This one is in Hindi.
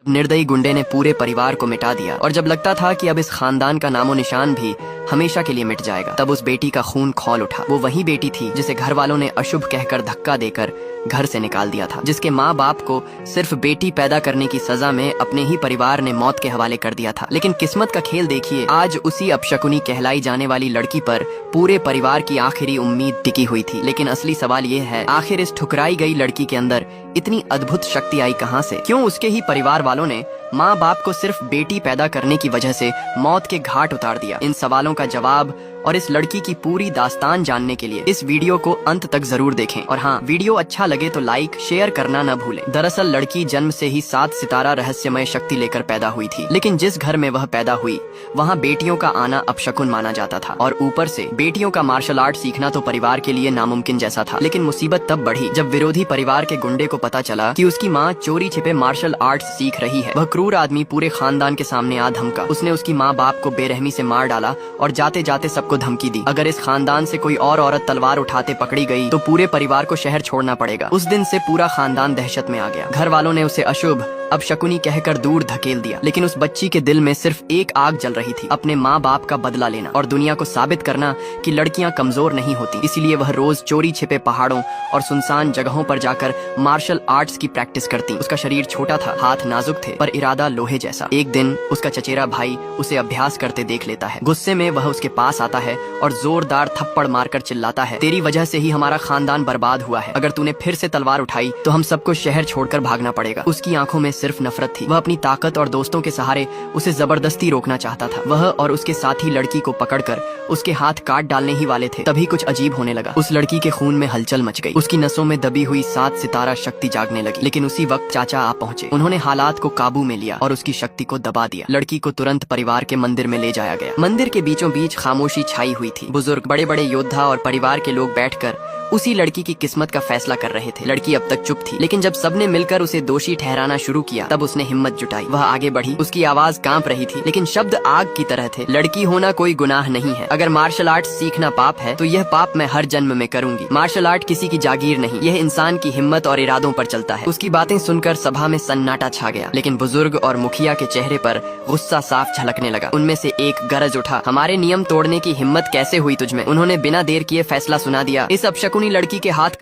निर्दयी गुंडे ने पूरे परिवार को मिटा दिया और जब लगता था कि अब इस खानदान का नामो निशान भी हमेशा के लिए मिट जाएगा, तब उस बेटी का खून खौल उठा। वो वही बेटी थी जिसे घर वालों ने अशुभ कहकर धक्का देकर घर से निकाल दिया था, जिसके माँ बाप को सिर्फ बेटी पैदा करने की सजा में अपने ही परिवार ने मौत के हवाले कर दिया था। लेकिन किस्मत का खेल देखिए, आज उसी अपशकुनी कहलाई जाने वाली लड़की पर पूरे परिवार की आखिरी उम्मीद टिकी हुई थी। लेकिन असली सवाल ये है, आखिर इस ठुकराई गई लड़की के अंदर इतनी अद्भुत शक्ति आई कहाँ से? क्यों उसके ही परिवार वालों ने माँ बाप को सिर्फ बेटी पैदा करने की वजह से मौत के घाट उतार दिया? इन सवालों का जवाब और इस लड़की की पूरी दास्तान जानने के लिए इस वीडियो को अंत तक जरूर देखें। और हाँ, वीडियो अच्छा लगे तो लाइक शेयर करना न भूलें। दरअसल लड़की जन्म से ही 7 सितारा रहस्यमय शक्ति लेकर पैदा हुई थी, लेकिन जिस घर में वह पैदा हुई वहाँ बेटियों का आना अपशकुन माना जाता था और ऊपर से बेटियों का मार्शल आर्ट सीखना तो परिवार के लिए नामुमकिन जैसा था। लेकिन मुसीबत तब बढ़ी जब विरोधी परिवार के गुंडे को पता चला कि उसकी माँ चोरी छिपे मार्शल आर्ट्स सीख रही है। वह क्रूर आदमी पूरे खानदान के सामने आ धमका। उसने उसकी माँ बाप को बेरहमी से मार डाला और जाते जाते सबको धमकी दी, अगर इस खानदान से कोई और औरत तलवार उठाते पकड़ी गई तो पूरे परिवार को शहर छोड़ना पड़ेगा। उस दिन से पूरा खानदान दहशत में आ गया। घर वालों ने उसे अशुभ अपशकुनी कहकर दूर धकेल दिया, लेकिन उस बच्ची के दिल में सिर्फ एक आग जल रही थी, अपने माँ बाप का बदला लेना और दुनिया को साबित करना कि लड़कियां कमजोर नहीं होती। इसीलिए वह रोज चोरी छिपे पहाड़ों और सुनसान जगहों पर जाकर मार्शल आर्ट्स की प्रैक्टिस करती। उसका शरीर छोटा था, हाथ नाजुक थे, पर इरादा लोहे जैसा। एक दिन उसका चचेरा भाई उसे अभ्यास करते देख लेता है। गुस्से में वह उसके पास आता है और जोरदार थप्पड़ मारकर चिल्लाता है, तेरी वजह से ही हमारा खानदान बर्बाद हुआ है। अगर तूने फिर से तलवार उठाई तो हम सबको शहर छोड़कर भागना पड़ेगा। उसकी आंखों में सिर्फ नफरत थी। वह अपनी ताकत और दोस्तों के सहारे उसे जबरदस्ती रोकना चाहता था। वह और उसके साथी लड़की को पकड़कर उसके हाथ काट डालने ही वाले थे, तभी कुछ अजीब होने लगा। उस लड़की के खून में हलचल मच गई। उसकी नसों में दबी हुई 7 सितारा शक्ति जागने लगी। लेकिन उसी वक्त चाचा आ पहुंचे। उन्होंने हालात को काबू में लिया और उसकी शक्ति को दबा दिया। लड़की को तुरंत परिवार के मंदिर में ले जाया गया। मंदिर के बीचों बीच खामोशी छाई हुई थी। बुजुर्ग, बड़े बड़े योद्धा और परिवार के लोग बैठकर उसी लड़की की किस्मत का फैसला कर रहे थे। लड़की अब तक चुप थी, लेकिन जब सबने मिलकर उसे दोषी ठहराना शुरू किया तब उसने हिम्मत जुटाई। वह आगे बढ़ी। उसकी आवाज कांप रही थी, लेकिन शब्द आग की तरह थे। लड़की होना कोई गुनाह नहीं है। अगर मार्शल आर्ट सीखना पाप है तो यह पाप मैं हर जन्म में करूंगी। मार्शल आर्ट किसी की जागीर नहीं, यह इंसान की हिम्मत और इरादों पर चलता है। उसकी बातें सुनकर सभा में सन्नाटा छा गया, लेकिन बुजुर्ग और मुखिया के चेहरे पर गुस्सा साफ झलकने लगा। उनमें से एक गरज उठा, हमारे नियम तोड़ने की हिम्मत कैसे हुई तुझमें? उन्होंने बिना देर किए फैसला सुना दिया। इस अपशकुनी लड़की के हाथ